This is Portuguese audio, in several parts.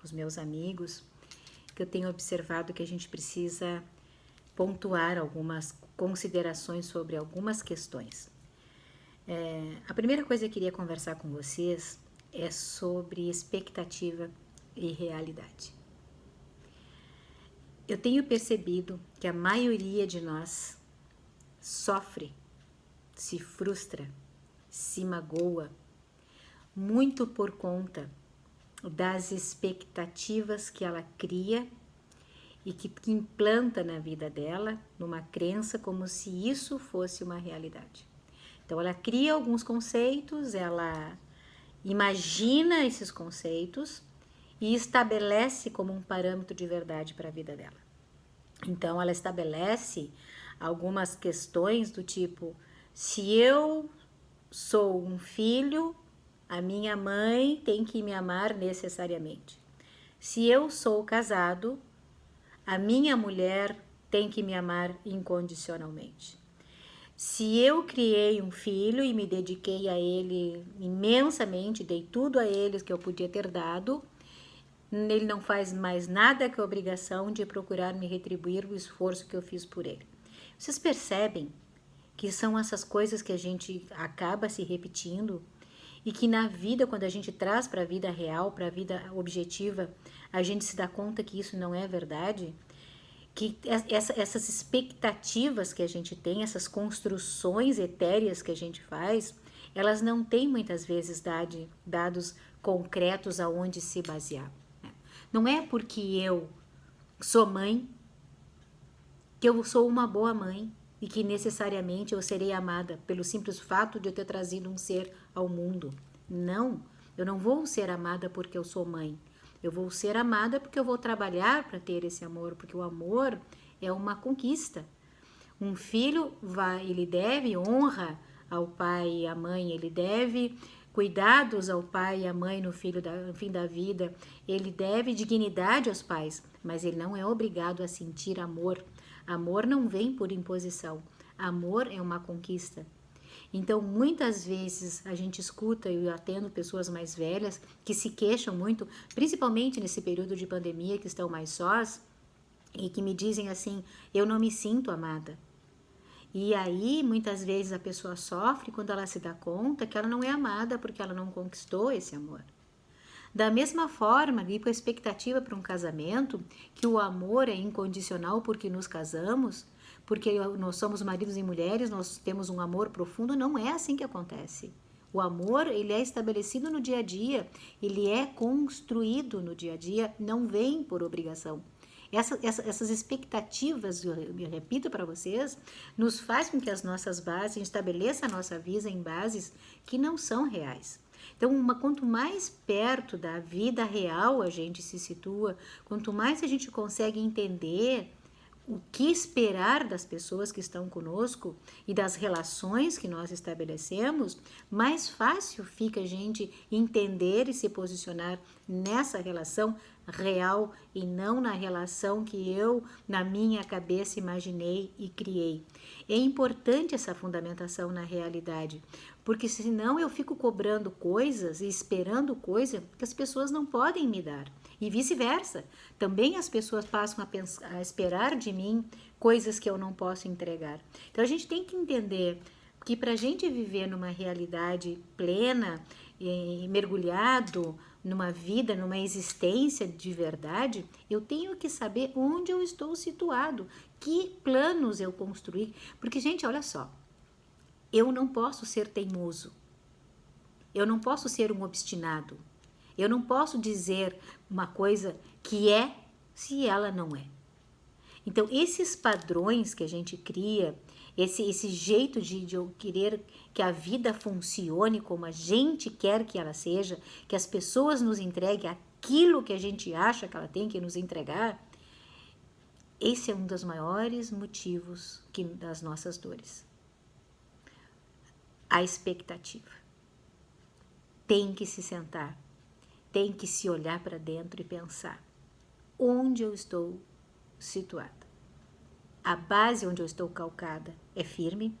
com os meus amigos, que eu tenho observado que a gente precisa pontuar algumas considerações sobre algumas questões. A primeira coisa que eu queria conversar com vocês é sobre expectativa e realidade. Eu tenho percebido que a maioria de nós sofre, se frustra, se magoa, muito por conta das expectativas que ela cria e que implanta na vida dela, numa crença como se isso fosse uma realidade. Então ela cria alguns conceitos, ela imagina esses conceitos e estabelece como um parâmetro de verdade para a vida dela. Então ela estabelece algumas questões do tipo: se eu sou um filho, a minha mãe tem que me amar necessariamente. Se eu sou casado, a minha mulher tem que me amar incondicionalmente. Se eu criei um filho e me dediquei a ele imensamente, dei tudo a ele que eu podia ter dado, ele não faz mais nada que a obrigação de procurar me retribuir o esforço que eu fiz por ele. Vocês percebem que são essas coisas que a gente acaba se repetindo e que na vida, quando a gente traz para a vida real, para a vida objetiva, a gente se dá conta que isso não é verdade? Que essas expectativas que a gente tem, essas construções etéreas que a gente faz, elas não têm muitas vezes dados concretos aonde se basear. Não é porque eu sou mãe que eu sou uma boa mãe e que necessariamente eu serei amada pelo simples fato de eu ter trazido um ser ao mundo. Não, eu não vou ser amada porque eu sou mãe. Eu vou ser amada porque eu vou trabalhar para ter esse amor, porque o amor é uma conquista. Um filho ele deve honra ao pai e à mãe, ele deve cuidados ao pai e à mãe no fim da vida, ele deve dignidade aos pais, mas ele não é obrigado a sentir amor. Amor não vem por imposição, amor é uma conquista. Então, muitas vezes a gente escuta, e eu atendo pessoas mais velhas que se queixam muito, principalmente nesse período de pandemia que estão mais sós, e que me dizem assim: eu não me sinto amada. E aí, muitas vezes a pessoa sofre quando ela se dá conta que ela não é amada porque ela não conquistou esse amor. Da mesma forma, ir com a expectativa para um casamento, que o amor é incondicional porque nos casamos, porque nós somos maridos e mulheres, nós temos um amor profundo, não é assim que acontece. O amor, ele é estabelecido no dia a dia, ele é construído no dia a dia, não vem por obrigação. Essas expectativas, eu repito para vocês, nos faz com que as nossas bases, estabeleça a nossa vida em bases que não são reais. Então, quanto mais perto da vida real a gente se situa, quanto mais a gente consegue entender o que esperar das pessoas que estão conosco e das relações que nós estabelecemos, mais fácil fica a gente entender e se posicionar nessa relação real e não na relação que eu, na minha cabeça, imaginei e criei. É importante essa fundamentação na realidade, porque senão eu fico cobrando coisas e esperando coisas que as pessoas não podem me dar. E vice-versa. Também as pessoas passam a esperar de mim coisas que eu não posso entregar. Então a gente tem que entender que para a gente viver numa realidade plena e mergulhado numa vida, numa existência de verdade, eu tenho que saber onde eu estou situado, que planos eu construí. Porque, gente, olha só, eu não posso ser teimoso, eu não posso ser um obstinado, eu não posso dizer uma coisa que é se ela não é. Então, esses padrões que a gente cria, esse jeito de eu querer que a vida funcione como a gente quer que ela seja, que as pessoas nos entreguem aquilo que a gente acha que ela tem que nos entregar, esse é um dos maiores motivos das nossas dores. A expectativa. Tem que se sentar, tem que se olhar para dentro e pensar: onde eu estou situada? A base onde eu estou calcada é firme?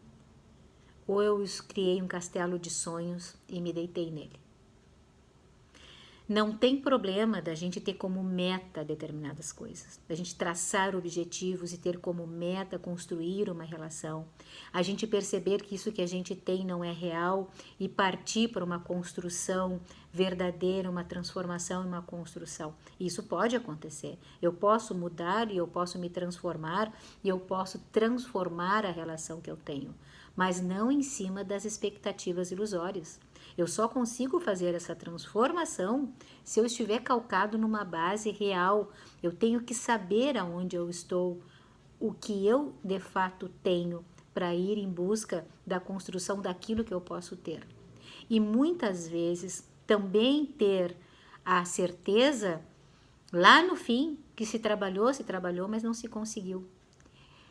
Ou eu criei um castelo de sonhos e me deitei nele? Não tem problema da gente ter como meta determinadas coisas, da gente traçar objetivos e ter como meta construir uma relação, a gente perceber que isso que a gente tem não é real e partir para uma construção verdadeira, uma transformação e uma construção. Isso pode acontecer. Eu posso mudar e eu posso me transformar e eu posso transformar a relação que eu tenho, mas não em cima das expectativas ilusórias. Eu só consigo fazer essa transformação se eu estiver calcado numa base real. Eu tenho que saber aonde eu estou, o que eu de fato tenho para ir em busca da construção daquilo que eu posso ter. E muitas vezes também ter a certeza lá no fim que se trabalhou, mas não se conseguiu.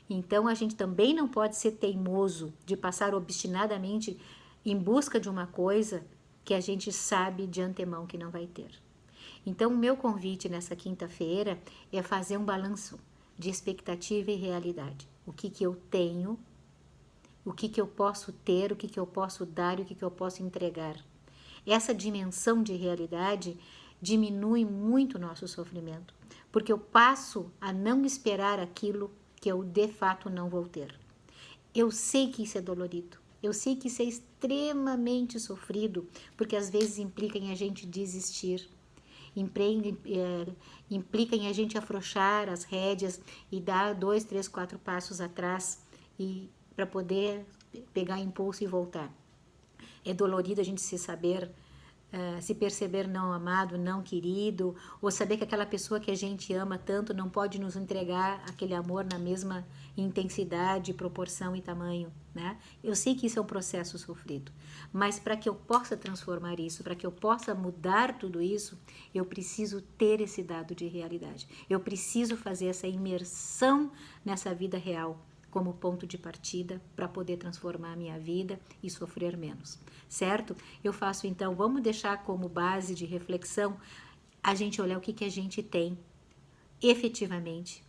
Então a gente também não pode ser teimoso de passar obstinadamente em busca de uma coisa que a gente sabe de antemão que não vai ter. Então o meu convite nessa quinta-feira é fazer um balanço de expectativa e realidade. O que eu tenho, o que eu posso ter, o que eu posso dar e o que eu posso entregar. Essa dimensão de realidade diminui muito o nosso sofrimento, porque eu passo a não esperar aquilo que eu de fato não vou ter. Eu sei que isso é dolorido, eu sei que isso é extremamente sofrido, porque às vezes implica em a gente desistir, implica em a gente afrouxar as rédeas e dar 2, 3, 4 passos atrás e para poder pegar impulso e voltar. É dolorido a gente se perceber não amado, não querido, ou saber que aquela pessoa que a gente ama tanto não pode nos entregar aquele amor na mesma intensidade, proporção e tamanho, né? Eu sei que isso é um processo sofrido, mas para que eu possa transformar isso, para que eu possa mudar tudo isso, eu preciso ter esse dado de realidade. Eu preciso fazer essa imersão nessa vida real como ponto de partida para poder transformar a minha vida e sofrer menos, certo? Eu faço então, vamos deixar como base de reflexão a gente olhar o que a gente tem efetivamente,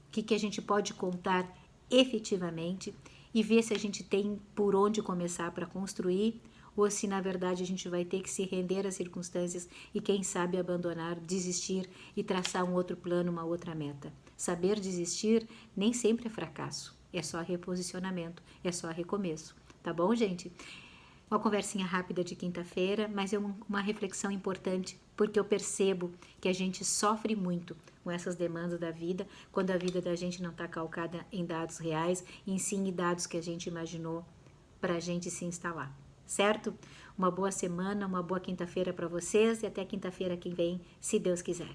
o que a gente pode contar efetivamente e ver se a gente tem por onde começar para construir ou se na verdade a gente vai ter que se render às circunstâncias e quem sabe abandonar, desistir e traçar um outro plano, uma outra meta. Saber desistir nem sempre é fracasso, é só reposicionamento, é só recomeço, tá bom, gente? Uma conversinha rápida de quinta-feira, mas é uma reflexão importante, porque eu percebo que a gente sofre muito com essas demandas da vida, quando a vida da gente não está calcada em dados reais, em sim em dados que a gente imaginou para a gente se instalar, certo? Uma boa semana, uma boa quinta-feira para vocês e até quinta-feira que vem, se Deus quiser.